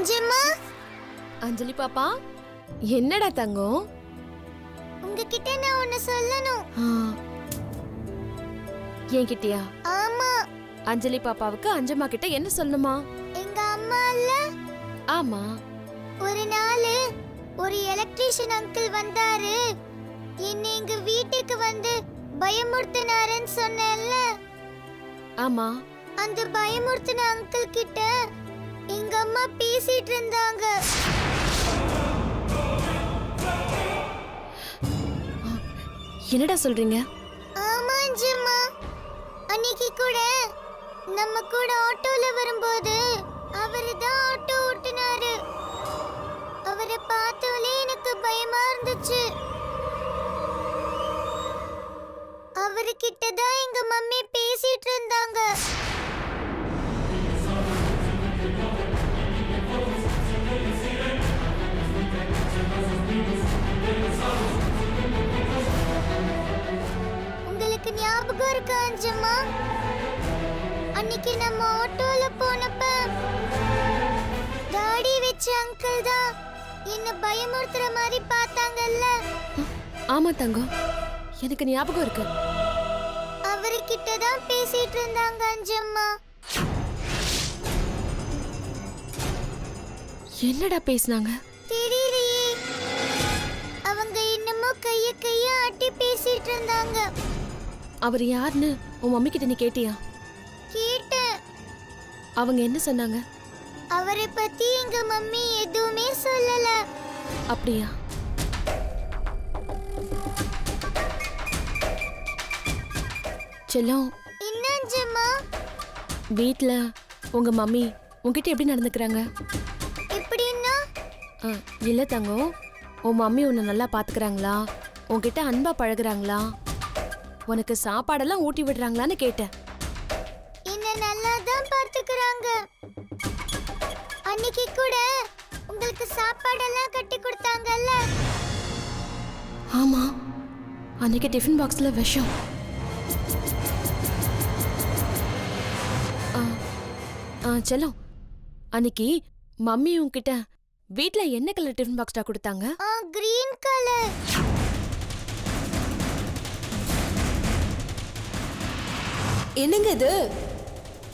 அஞ்சம்மா, அஞ்சலி பாப்பா, என்னடா தங்கம்? உங்ககிட்ட நான் ஒன்னு சொல்லணும். என்கிட்டயா? ஆமா. அஞ்சலி பாப்பாவுக்கு அஞ்சம்மா கிட்ட என்ன சொல்லணுமா? எங்க அம்மா இல்ல? ஆமா. ஒரு நாள் ஒரு எலக்ட்ரிஷியன் அங்கிள் வந்தாரு. என்னை எங்க வீட்டுக்கு வந்து பயமுறுத்தினாருன்னு சொன்னேன்ல. ஆமா. அந்த பயமுறுத்தின அங்கிள் கிட்ட எங்க அம்மா பேசிட்டு இருந்தாங்க. என்னடா சொல்றீங்க? ஆமா அஞ்சம்மா, அன்னைக்கு கூட நம்ம கூட ஆட்டோல வரும்போது அவரு தான் ஆட்டோ ஓட்டுனாரு. அவரை பார்த்தாலே எனக்கு பயமா இருந்துச்சு. அவர்கிட்ட தான் எங்க மம்மி பேசிட்டு இருந்தாங்க. உங்களுக்கு ஞாபகம் இருக்கா அஞ்சம்மா? அன்னைக்கு நம்ம ஆட்டோல போனப்ப தாடி வச்ச அங்கிள் தான் என்ன பயமுறுத்துற மாதிரி பார்த்தாங்கல்ல. ஆமா தங்கம், எனக்கு ஞாபகம் இருக்கு. அவர்கிட்ட தான் பேசிட்டு இருந்தாங்க அஞ்சம்மா. என்னடா பேசுனாங்க? தெரியலையே. அவங்க இன்னமும் கைய ஆட்டி பேசிட்டு இருந்தாங்க. அவர் யாருன்னு உன் மம்மி கிட்ட நீ கேட்டியா? கேட்டேன். அவங்க என்ன சொன்னாங்க? அவரை பத்தி எங்க மம்மி எதுவுமே சொல்லல. அப்படியா? செல்லம், என்ன அஞ்சம்மா? வீட்ல உங்க மம்மி உன்கிட்ட எப்படி நடந்துக்கிறாங்க? எப்படின்னா? இல்ல தங்கம், உன் மம்மி உன்னை நல்லா பாத்துக்கிறாங்களா? உன்கிட்ட அன்பா பழகுறாங்களா? உனக்கு சாப்பாடெல்லாம் ஊட்டி விடுறாங்களான்னு கேட்டேன். என்ன நல்லா தான் பாத்துக்கறாங்க. அன்னைக்கு கூட உங்களுக்கு சாப்பாடெல்லாம் கட்டி கொடுத்தாங்கல்ல. ஆமா, அன்னைக்கு டிஃபன் பாக்ஸ்ல விஷம். செல்லம், அன்னைக்கு மம்மி உன்கிட்ட வீட்ல என்ன கலர் டிஃபன் பாக்ஸ்டா கொடுத்தாங்க? Green colour. என்னங்க இது?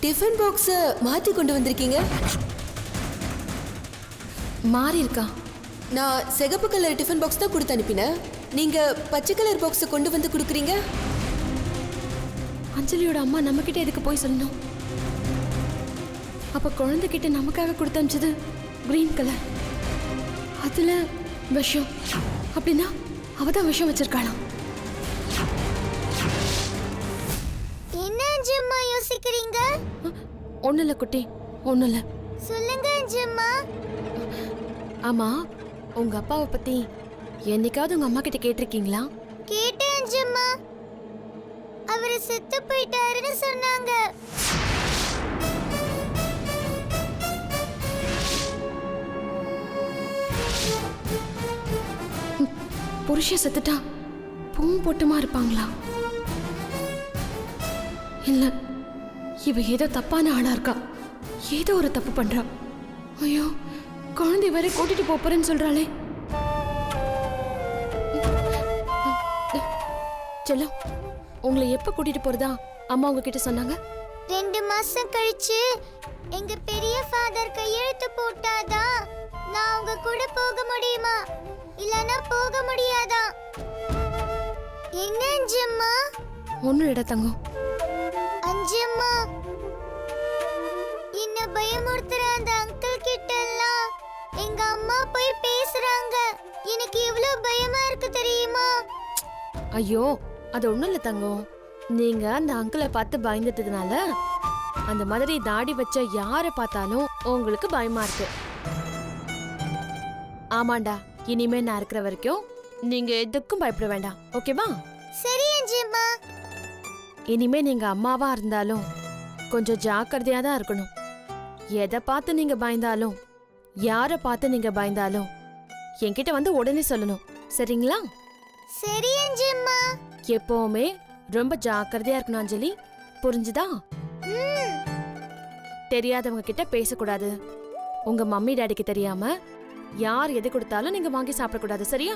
டிஃபன் பாக்ஸ் மாத்தி கொண்டு வந்திருக்கீங்க? மாறி இருக்கா? நான் சிகப்பு கலர் டிஃபன் பாக்ஸ் தான் கொடுத்து அனுப்பினேன். நீங்க பச்சை கலர் பாக்ஸ் கொண்டு வந்து கொடுக்குறீங்க. அஞ்சலியோட அம்மா நம்ம கிட்ட எதுக்கு போய் சொல்லணும்? அப்ப குழந்தைகிட்ட நமக்காக கொடுத்து அனுப்பிச்சது கிரீன் கலர், அதுல விஷம். அப்படின்னா அவதான் விஷம் வச்சிருக்காளாம். என்ன அஞ்சம்மா யோசிக்கிறீங்க? ஒண்ணு இல்ல குட்டி, ஒண்ணு இல்ல. சொல்லுங்க அஞ்சம்மா. ஆமா, உங்க அப்பாவை பத்தி என்னைக்காவது உங்க அம்மா கிட்ட கேட்டிருக்கீங்களா? கேட்டேன் அஞ்சம்மா. அவரு செத்து போயிட்டாருன்னு சொன்னாங்க. புருஷன் செத்துட்டா பூவும் பொட்டுமா இருப்பாங்களா? இல்ல, இவ ஏதோ தப்பான ஆளா இருக்கா. ஏதோ ஒரு தப்பு பண்றா. ஐயோ, குழந்தை வரை கூட்டிட்டு போறேன்னு சொல்றாளே. செல்லம், உங்களை எப்ப கூட்டிட்டு போறதா அம்மா உங்ககிட்ட சொன்னாங்க? 2 மாசம் கழிச்சு எங்க பெரிய ஃபாதர் கையெழுத்து போட்டாதான் நான் உங்க கூட போக முடியுமா, இல்லனா போக முடியாதா? என்ன அஞ்சம்மா? ஒன்னும் இட தங்கம். அஞ்சம்மா, என்ன பயமுறுத்துற அந்த அங்கிள் கிட்ட எல்லாம் எங்க அம்மா போய் பேசுறாங்க. எனக்கு எவ்வளவு பயமா இருக்கு தெரியுமா? ஐயோ, அது ஒண்ணும் இல்ல தங்கம். நீங்க அந்த அங்கிளை பார்த்து பயந்துட்டதுனால அந்த மாதிரி தாடி வச்ச யாரை பார்த்தாலும் உங்களுக்கு பயமா இருக்கு. ஆமாண்டா, இனிமே நான் இருக்கிற வரைக்கும் நீங்க எதுக்கும் பயப்பட வேண்டாம், ஓகேவா? சரி அஞ்சம்மா. இனிமே நீங்க அம்மாவா இருந்தாலும் கொஞ்சம் ஜாக்கிரதையா தான் இருக்கணும். எதை பார்த்து நீங்க பயந்தாலும், யாரை பார்த்து நீங்க பயந்தாலும் என்கிட்ட வந்து உடனே சொல்லணும், சரிங்களா? சரி அஞ்சம்மா. எப்பவுமே ரொம்ப ஜாக்கிரதையா இருக்கணும் அஞ்சலி, புரிஞ்சுதா? தெரியாதவங்க கிட்ட பேசக்கூடாது, உங்க மம்மி டாடிக்கு தெரியாம யார் எது கொடுத்தாலும் நீங்க வாங்கி சாப்பிடக்கூடாது, சரியா?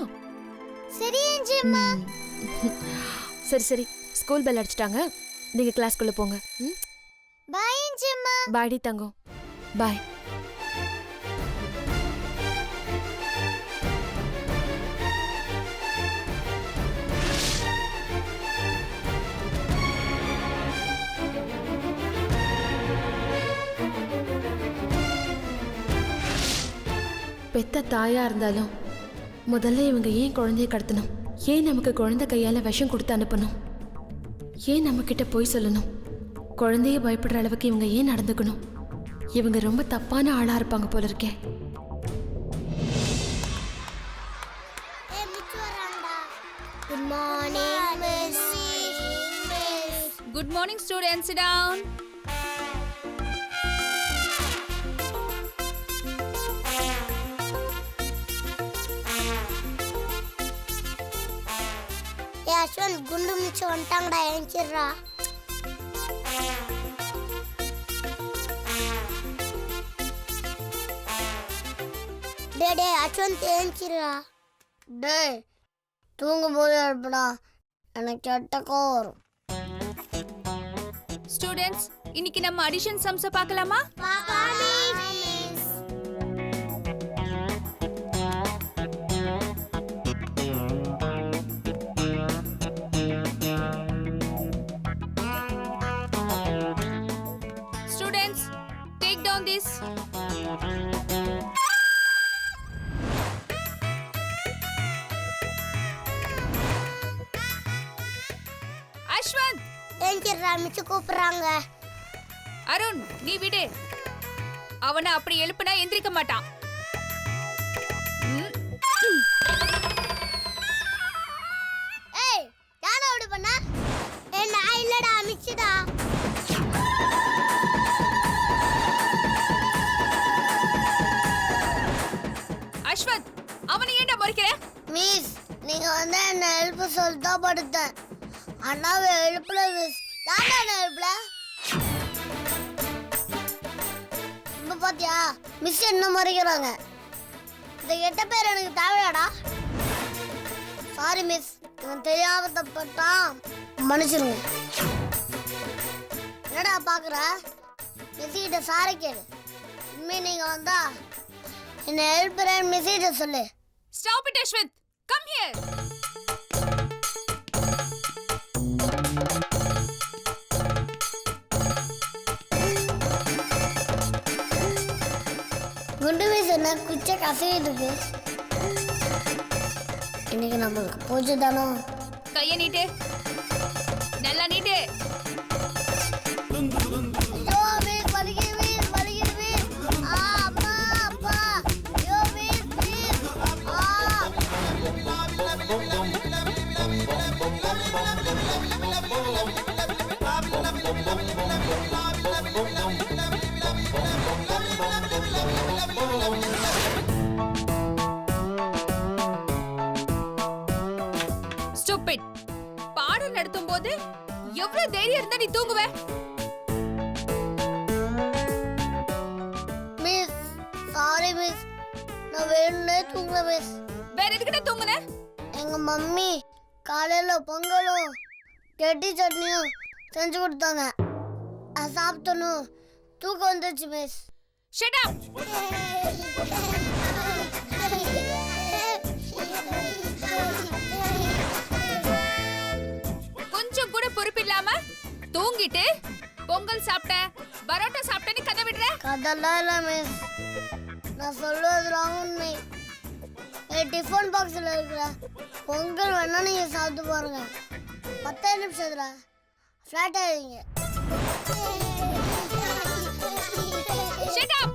சரி அஞ்சம்மா. சரி சரி, ஸ்கூல் பெல் அடிச்சிட்டாங்க, நீங்க கிளாஸ்க்குள்ள போங்க. பாய் அஞ்சம்மா. பாய்டி தங்கம், பாய். பெத்த தாயா இருந்தாலும் முதல்ல இவங்க ஏன் குழந்தைய கடத்தணும்? ஏன் நமக்கு குழந்தை கையால விஷம் கொடுத்து அனுப்பணும்? ஏன் நம்ம கிட்ட போய் சொல்லணும்? குழந்தைய பயப்படுற அளவுக்கு இவங்க ஏன் நடந்துக்கணும்? இவங்க ரொம்ப தப்பான ஆளா இருப்பாங்க போல இருக்கே. Good morning miss. Good morning students, sit down. யாஷன் குண்டு மிச்சு வந்துட்டாங்கடா, ஏஞ்சிடுறா. டே அஸ்வந்த் ஏஞ்சிடுறா. டே தூங்கும் போது எழுப்படா, எனக்கு கெட்ட கோவம் வரும். Students, இன்னைக்கு நம்ம addition sums பார்க்கலாமா? Students, take down this. Ashwant, ஏஞ்சிடுறா, மிச்சு கூப்பிடுறாங்க. அருண், நீ விடு. அவனை அப்படி எழுப்புனா எந்திரிக்க மாட்டான். ஏய், யாரா அப்படி பண்ணா? நான் இல்லடா, மிச்சுடா. அஸ்வந்த், அவனை ஏன்டா முறைக்கிற? மிஸ், நீங்க வந்து என்ன எழுப்ப சொல்லிட்டா படுத்தேன். அண்ணாவை எழுப்பல மிஸ். யாரா என்ன எழுப்பல? இப்ப பாத்தியா, மிஸ் என்ன முறைக்கிறாங்க. இந்த கெட்ட பேர் எனக்கு தேவையாடா? சாரி மிஸ், இவன் தெரியாம தப்பட்டான், மன்னிச்சிருங்க. என்னடா பாக்குற? மிஸ்கிட்ட சாரி கேளு. இனிமே நீங்க வந்தா என்ன எழுப்புறேன் மிஸ்கிட்ட சொல்லு. Stop it, Ashwant. Come here. குண்டு மிஸ் என்ன குச்ச கசையிட்டு இருக்கு. இன்னைக்கு நம்மளுக்கு பூஜை தானோ? கைய நீட்டு. நல்லா நீட்டு. ஐயோ மிஸ், வலிக்குது மிஸ், வலிக்குது மிஸ். அப்பா அப்பா, ஐயோ மிஸ் மிஸ். Stupid. பாடம் நடத்தும் போது எவ்வளவு தைரியம் இருந்தா நீ தூங்குவ? மிஸ், சாரி மிஸ், நான் வேணும்னே தூங்கல மிஸ். வேற எதுக்குடா தூங்குன? எங்க மம்மி காலையில பொங்கலும் கெட்டி சட்னியும் செஞ்சு கொடுத்தாங்க. அது சாப்பிட்டனும் தூக்கம் வந்துச்சு மிஸ். Shut up. கொஞ்சம் கூட பொறுப்பில்லாம தூங்கிட்டு பொங்கல் சாப்பிட்ட, பரோட்டா சாப்பிட்டேன்னு கதை விடுற? கதெல்லாம் இல்லை மிஸ், நான் சொல்லுவதுலாம் உண்மை. என் டிஃபன் பாக்ஸில் இருக்கிற பொங்கல் வேணா நீங்க சாப்பிட்டு பாருங்க. 10 நிமிஷத்துல ஃப்ளாட் ஆயிடுங்க. Shut up.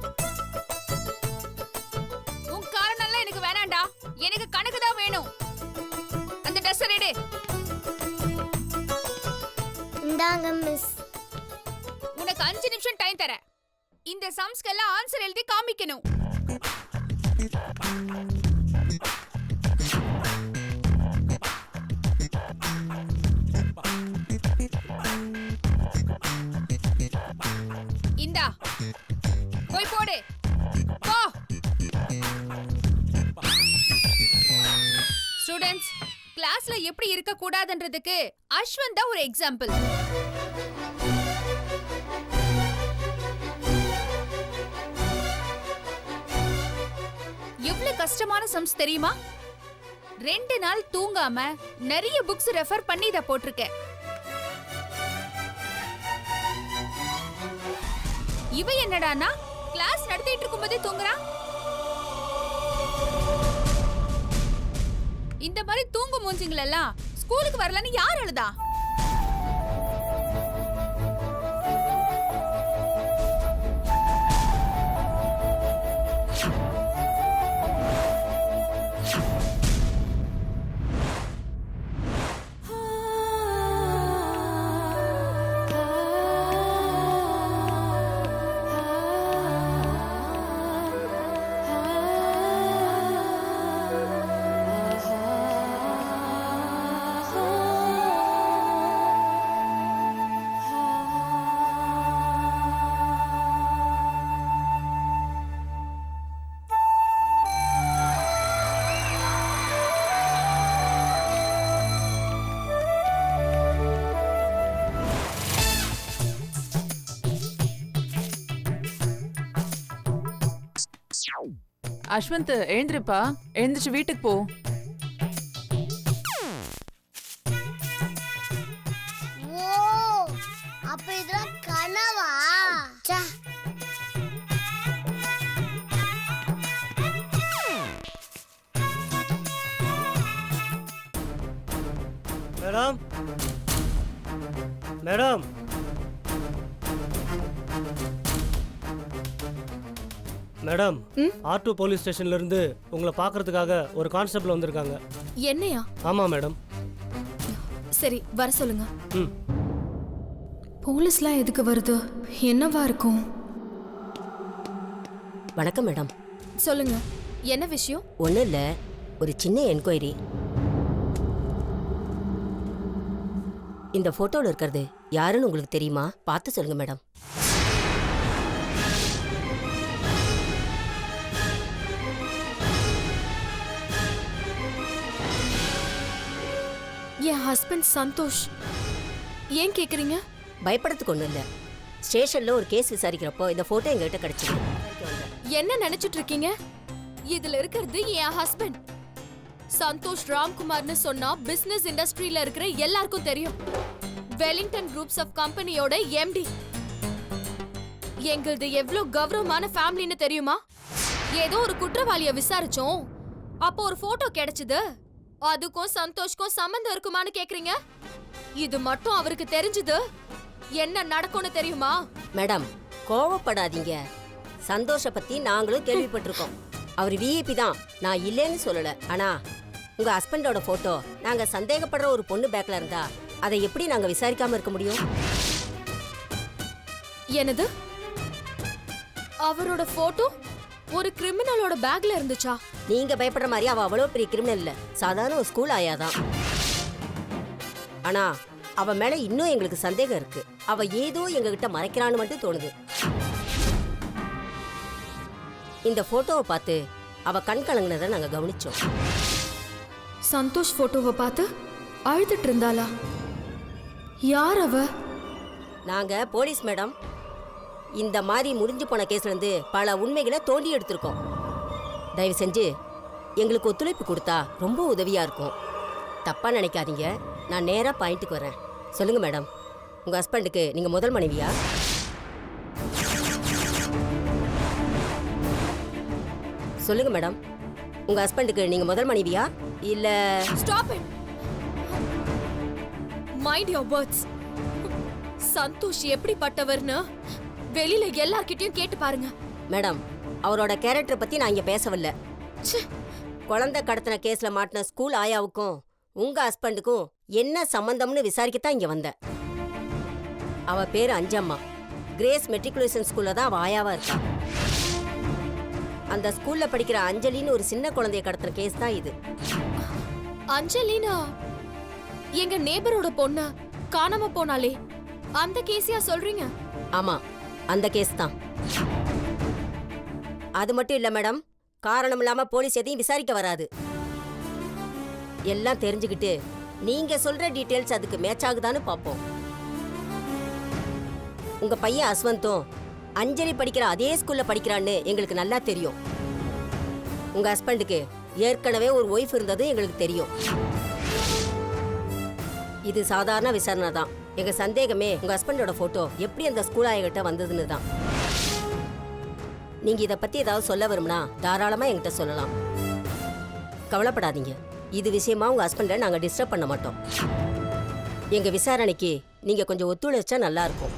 உன் காரணம்லாம் எனக்கு வேணாம்டா. எனக்கு கணக்கு தான் வேணும். அந்த டஸ்டர் எடு. இந்தாங்க மிஸ். உனக்கு 5 நிமிஷம் டைம் தரேன். இந்த சம்ஸ்க்கெல்லாம் ஆன்சர் எழுதி காமிக்கணும். இந்தா போய் போடு. கிளாஸ்ல எப்படி இருக்க கூடாதுன்றதுக்கு அஸ்வந்த் தான் ஒரு எக்ஸாம்பிள். எவ்வளவு கஷ்டமான சம்ஸ் தெரியுமா? 2 நாள் தூங்காம நிறைய புக்ஸ் ரெஃபர் பண்ணி இத போட்டிருக்கேன். இவ என்னடானா கிளாஸ் நடத்திட்டு இருக்கும்போதே தூங்குறா. இந்த மாதிரி தூங்கு மூஞ்சிங்களெல்லாம் ஸ்கூலுக்கு வரலன்னு யார் எழுதா? அஸ்வந்த் எழுந்திருப்பா, எழுந்திருச்சு வீட்டுக்கு போ. ஓ, அப்ப இதெல்லாம் கனவா? ச்சே. Madam madam madam, R2 police ஸ்டேஷன்ல இருந்து உங்களை பார்க்கறதுக்காக ஒரு கான்ஸ்டபிள் வந்திருக்காங்க. என்னையா? ஆமா மேடம். சரி, வர சொல்லுங்க. ம். போலீஸ்லாம் எதுக்கு வருது? என்னவா இருக்கும்? வணக்கம் மேடம். சொல்லுங்க, என்ன விஷயம்? ஒன்றும் இல்லை, ஒரு சின்ன என்கொயரி. இந்த ஃபோட்டோவில் இருக்கிறது யாருன்னு உங்களுக்கு தெரியுமா? பார்த்து சொல்லுங்க மேடம். என் ஹஸ்பண்ட் சந்தோஷ். ஏன் கேக்குறீங்க? பயப்படுறதுக்கு ஒன்றும் இல்லை. ஸ்டேஷனில் ஒரு கேஸ் விசாரிக்கிறப்போ இந்த ஃபோட்டோ எங்ககிட்ட கிடைச்சது. என்ன நினைச்சிட்டு இருக்கீங்க? இதுல இருக்கிறது என் ஹஸ்பண்ட் சந்தோஷ் ராம்குமார்னு சொன்னா பிசினஸ் இண்டஸ்ட்ரியில இருக்கிற எல்லாருக்கும் தெரியும். வெலிங்டன் குரூப்ஸ் ஆஃப் கம்பெனியோட MD. எங்களது எவ்வளவு கௌரவமான ஃபேமிலின்னு தெரியுமா? ஏதோ ஒரு குற்றவாளிய விசாரிச்சோம், அப்போ ஒரு போட்டோ கிடைச்சது. அதுக்கும் சந்தோஷ்க்கும் சம்பந்தம் இருக்குமான்னு கேக்குறீங்க? இது மட்டும் அவருக்கு தெரிஞ்சது என்ன நடக்கும்னு தெரியுமா? மேடம், கோவப்படாதீங்க. சந்தோஷ பத்தி நாங்களும் கேள்விப்பட்டிருக்கோம். அவர் VIP தான், நான் இல்லைன்னு சொல்லல. ஆனா உங்க ஹஸ்பண்டோட போட்டோ நாங்க சந்தேகப்படுற ஒரு பொண்ணு பேக்ல இருந்தா அதை எப்படி நாங்க விசாரிக்காம இருக்க முடியும்? என்னது? அவரோட போட்டோ ஒரு கிரிமினலோட பேக்ல இருந்துச்சா? நீங்க பயப்படுற மாதிரி அவ அவ்வளவு பெரிய கிரிமினல் இல்ல, சாதாரண ஒரு ஸ்கூல் ஆயாதான். ஆனா அவ மேல இன்னும் எங்களுக்கு சந்தேகம் இருக்கு. அவ ஏதோ எங்ககிட்ட மறைக்கிறான்னு மட்டும் தோணுது. இந்த போட்டோவை பார்த்து அவ கண் கலங்கினதை நாங்க கவனிச்சோம். சந்தோஷ் போட்டோவை பார்த்து அழுதுட்டு இருந்தாளா? யார் அவ? நாங்க போலீஸ் மேடம். இந்த மாதிரி முடிஞ்சு போன கேஸ்ல இருந்து பல உண்மைகளை தோண்டி எடுத்திருக்கோம். தயவு செஞ்சு எங்களுக்கு ஒத்துழைப்பு கொடுத்தா ரொம்ப உதவியா இருக்கும். தப்பா நினைக்காதீங்க, நான் நேரா பாயிண்ட்டுக்கு வரேன். சொல்லுங்க மேடம், உங்க ஹஸ்பண்டுக்கு நீங்க முதல் மனைவியா? சொல்லுங்க மேடம், உங்க ஹஸ்பண்டுக்கு நீங்க முதல் மனைவியா இல்ல? Stop it. Mind your words. Santhosh எப்படிப்பட்டவர்னு வெளியில எல்லார்கிட்டயும் கேட்டு பாருங்க. மேடம், அவரோட கேரக்டரை பத்தி நான் இங்க பேசவில்லை. குழந்தை கடத்தின கேஸ்ல மாட்டின ஸ்கூல் ஆயாவுக்கும் உங்க ஹஸ்பண்டுக்கும் என்ன சம்பந்தம்னு விசாரிக்கத்தான் இங்க வந்தேன். அவ பேரு அஞ்சம்மா. கிரேஸ் மெட்ரிகுலேஷன் ஸ்கூல்ல தான் அவ ஆயாவா இருக்கா. அந்த ஸ்கூல்ல படிக்கிற அஞ்சலின்னு ஒரு சின்ன குழந்தைய கடத்துற கேஸ் தான் இது. அஞ்சலினா எங்க நேபரோட பொண்ணு காணாம போனாலே அந்த கேஸையா சொல்றீங்க? ஆமா, அந்த கேஸ் தான். அது மட்டும் இல்ல மேடம், காரணம் இல்லாம போலீஸ் எதையும் விசாரிக்க வராது. எல்லாம் தெரிஞ்சுக்கிட்டு நீங்க சொல்ற டீடைல்ஸ் அதுக்கு மேட்ச் ஆகுதான்னு பார்ப்போம். உங்க பையன் அஸ்வந்தும் அஞ்சலி படிக்கிற அதே ஸ்கூல்ல படிக்கிறான்னு எங்களுக்கு நல்லா தெரியும். உங்க ஹஸ்பண்டுக்கு ஏற்கனவே ஒரு ஒய்ஃப் இருந்தது எங்களுக்கு தெரியும். இது சாதாரண விசாரணை தான். எங்க சந்தேகமே உங்க ஹஸ்பண்டோட போட்டோ எப்படி அந்த ஸ்கூல் ஆயகிட்ட வந்ததுன்னு தான். நீங்க இத பத்தி ஏதாவது சொல்ல வரும்னா தாராளமா என்கிட்ட சொல்லலாம். கவலைப்படாதீங்க. இது விஷயமா உங்க ஹஸ்பண்டை நாங்க டிஸ்டர்ப் பண்ண மாட்டோம். எங்க விசாரணைக்கு நீங்க கொஞ்சம் ஒத்துழைச்சா நல்லா இருக்கும்.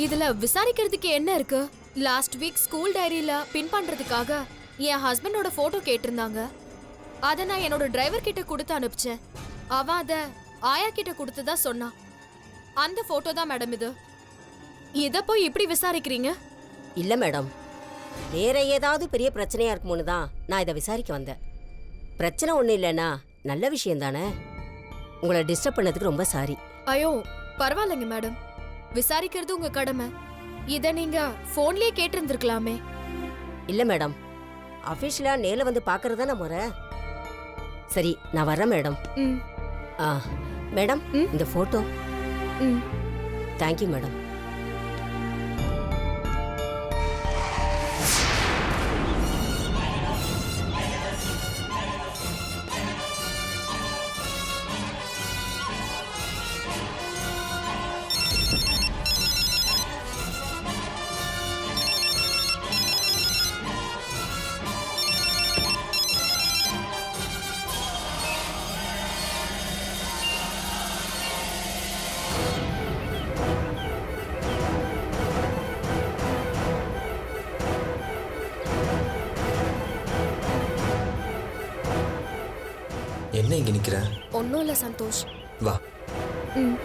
இதுல விசாரிக்கிறதுக்கு என்ன இருக்கு? லாஸ்ட் வீக் ஸ்கூல் டைரியில பின் பண்றதுக்காக என் ஹஸ்பண்டோட போட்டோ கேட்டிருந்தாங்க. அத நான் என்னோட டிரைவர் கிட்ட கொடுத்து அனுப்பிச்சேன். அவ அத ஆயா கிட்ட கொடுத்ததா சொன்னா. அந்த போட்டோ தான் மேடம் இது. இத போய் இப்படி விசாரிக்கிறீங்க? இல்ல மேடம், வேற ஏதாவது பெரிய பிரச்சனையா இருக்குமோன்னு தான் நான் இதை விசாரிக்க வந்தேன். பிரச்சனை ஒண்ணு இல்லைன்னா நல்ல விஷயம் தானே. உங்களை டிஸ்டர்ப் பண்ணதுக்கு ரொம்ப சாரி. ஐயோ பரவாயில்லைங்க மேடம், விசாரிக்கிறது உங்க கடமை. இத நீங்க போன்லயே கேட்டிருந்திருக்கலாமே. இல்ல மேடம், அபிஷியலா நேர்ல வந்து பாக்குறதா முறை. சரி, நான் வர்றேன் மேடம். ம் மேடம், இந்த போட்டோ. ம் தேங்க்யூ மேடம். என்ன இங்க நிக்கிற? ஒன்னும் இல்ல சந்தோஷ். வா. ம்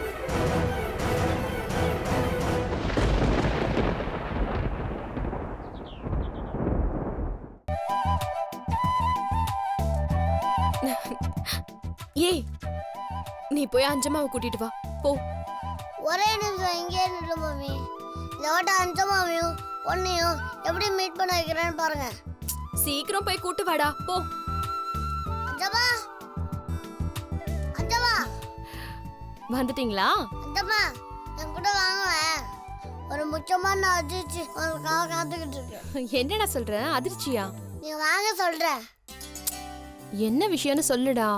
ஏய், நீ போய் அஞ்சம்மாவை கூட்டிட்டு வா போ. ஒரே நிமிஷம் இங்கே நின்று மாமி. இதோட அஞ்சமாவையும் ஒன்னையும் எப்படி மீட் பண்ண வைக்கிறேன்னு பாருங்க. சீக்கிரம் போய் கூட்டு வாடா போ. அஞ்சமா, அஞ்சமா, வந்துட்டீங்களா? அஞ்சமா, என் கூட வாங்குவேன். ஒரு முக்கியமான அதிர்ச்சி உங்களுக்காக காத்துக்கிட்டு இருக்கு. என்னடா சொல்ற? அதிர்ச்சியா? நீ வாங்க சொல்ற. என்ன விஷயம்னு சொல்லுடா.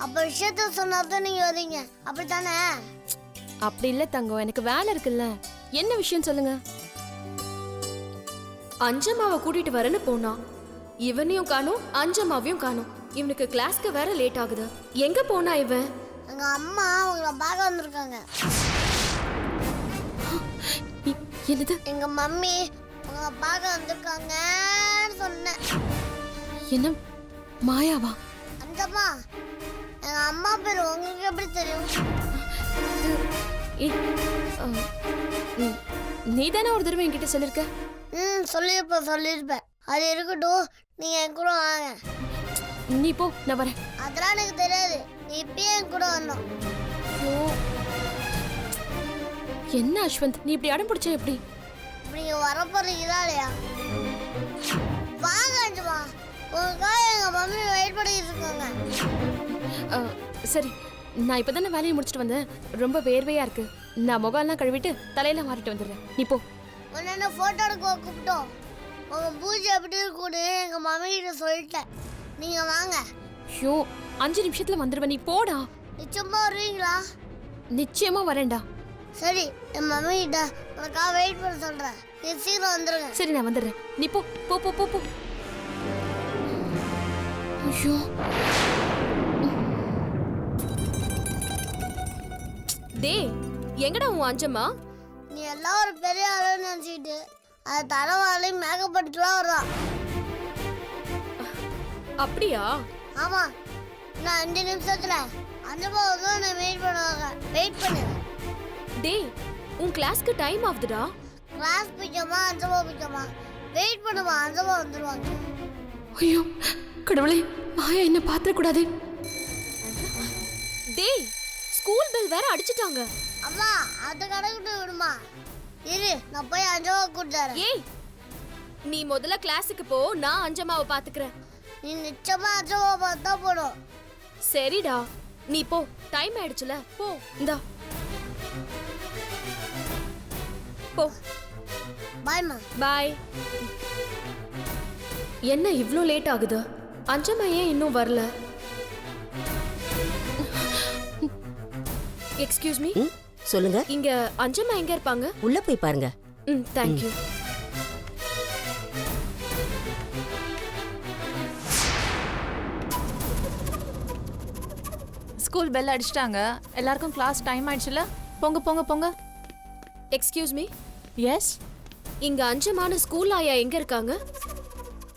அப்ப விஷயத்த சொன்னாதான் நீங்க வரீங்க, அப்படித்தானே? அப்படி இல்ல தங்கம், எனக்கு வேலை இருக்குல்ல. என்ன விஷயம் சொல்லுங்க. அஞ்சம்மாவை கூட்டிட்டு வரேன்னு போனா இவனையும் காணும் அஞ்சம்மாவையும் காணும். இவனுக்கு கிளாஸ்க்கு வேற லேட் ஆகுது. எங்க போனா இவன்? எங்க அம்மா உங்களை பார்க்க வந்திருக்காங்க. என்னது? எங்க மம்மி உங்களை பார்க்க வந்திருக்காங்கன்னு சொன்னேன். என்ன மாயாவா? அந்தம்மா, எங்க அம்மா பேர் உங்களுக்கு எப்படி தெரியும்? நீ தானே ஒரு தடவை என்கிட்ட சொல்லிருக்க. சொல்லியிருப்பேன். அது இருக்கட்டும், நீங்க என் கூட வாங்க. நீ போ, நான் வரேன். அதெல்லாம் எனக்கு தெரியாது. நீ இப்பயே என் கூட வரணும். என்ன அஸ்வந்த், நீ இப்படி அடம் பிடிச்ச எப்படி? நீங்க வரப்போறீங்களா இல்லையா? வாங்க அஞ்சமா, உங்களுக்காக எங்க மம்மி வெயிட் பண்ணிட்டு இருக்காங்க. சரி, நான் இப்பதானே வேலையை முடிச்சிட்டு வந்தேன். ரொம்ப வேர்வையா இருக்கு. நான் முகம்லாம் கழுவிட்டு தலையில மாறிட்டு வந்துடுறேன். நீ போ. உன்ன போட்டோ எடுக்க கூப்பிட்டோம். உங்க பூஜை எப்படி இருக்குன்னு எங்க மம்மி கிட்ட சொல்லிட்டேன். நீங்க வாங்க. ஐயோ, 5 நிமிஷத்துல வந்துடுவேன். நீ போடா. நிச்சயமா வருவீங்களா? நிச்சயமா வரேன்டா. சரி, என் மம்மி கிட்ட உனக்காக வெயிட் பண்ண சொல்றேன். நீ சீக்கிரம் வந்துருங்க. சரி, நான் வந்துடுறேன். நீ போ போ போ போ போ. ஐயோ, டேய், எங்கடா உன் அஞ்சம்மா? நீ எல்லாம் ஒரு பெரிய ஆளுன்னு நினைச்சிட்டு அது தலைவாளி மேக்கப் பண்ணிட்டுலாம் வர்றான். அப்படியா? ஆமா, நான் 5 நிமிஷத்துல அஞ்சமா வந்து வெயிட் பண்ணுவாங்க. வெயிட் பண்ணு. டேய், உன் கிளாஸ்க்கு டைம் ஆகுதுடா. கிளாஸ் பிடிக்குமா அஞ்சமா பிடிக்குமா? வெயிட் பண்ணுமா, அஞ்சமா வந்துருவாங்க. ஐயோ கடவுளே, மாயா என்ன பாத்திர கூடாது. டேய், ஸ்கூல் பெல் வேற அடிச்சிட்டாங்க. அம்மா, அது கடக்கிட்டு விடுமா. இரு, நான் போய் அஞ்சமா கூட்டாரேன். ஏய், நீ முதல்ல கிளாஸுக்கு போ, நான் அஞ்சம்மாவை பாத்துக்கிறேன். நீ நிச்சயமா அச்சமா பார்த்தா போடும். சரிடா நீ போ, டைம் ஆயிடுச்சுல, போ. இந்தா போ. பாய்மா. பாய். என்ன இவ்ளோ லேட் ஆகுது? அஞ்சம்மா ஏன் இன்னும் வரல? எக்ஸ்கியூஸ் மீ, சொல்லுங்க. இங்க அஞ்சம்மா எங்க இருப்பாங்க? உள்ள போய் பாருங்க. Thank you. ஸ்கூல் பெல் அடிச்சிட்டாங்க. எல்லாருக்கும் கிளாஸ் டைம் ஆயிடுச்சுல. போங்க போங்க போங்க. எக்ஸ்கியூஸ் மீ, எஸ், இங்க அஞ்சமான ஸ்கூல் ஆயா எங்க இருக்காங்க?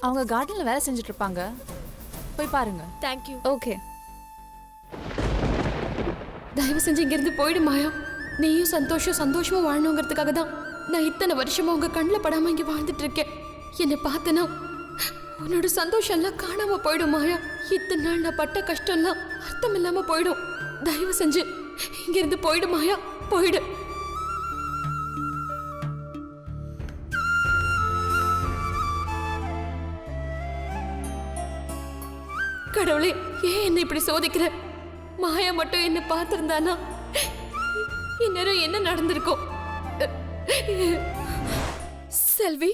அவங்க கார்டன்ல வேலை செஞ்சுட்டு இருப்பாங்க. போய் பாருங்க. Thank you. ஓகே. தயவு செஞ்சு இங்க இருந்து போயிடு மாயா. நீயும் சந்தோஷமா வாழணுங்கிறதுக்காக தான் நான் இத்தனை வருஷமா உங்க கண்ணில் படாம இங்க வாழ்ந்துட்டு இருக்கேன். என்னை பார்த்தனா உன்னோட சந்தோஷம் எல்லாம் காணாம போயிடும் மாயா. இத்தனை நாள் நான் பட்ட கஷ்டம் எல்லாம் அர்த்தம் இல்லாம போயிடும். தயவு செஞ்சு இங்க இருந்து போயிடு மாயா, போயிடு. கடவுளே, ஏன் என்ன இப்படி சோதிக்கிற? மாயா மட்டும் என்ன பார்த்திருந்தானா இந்நேரம் என்ன நடந்திருக்கும்? செல்வி,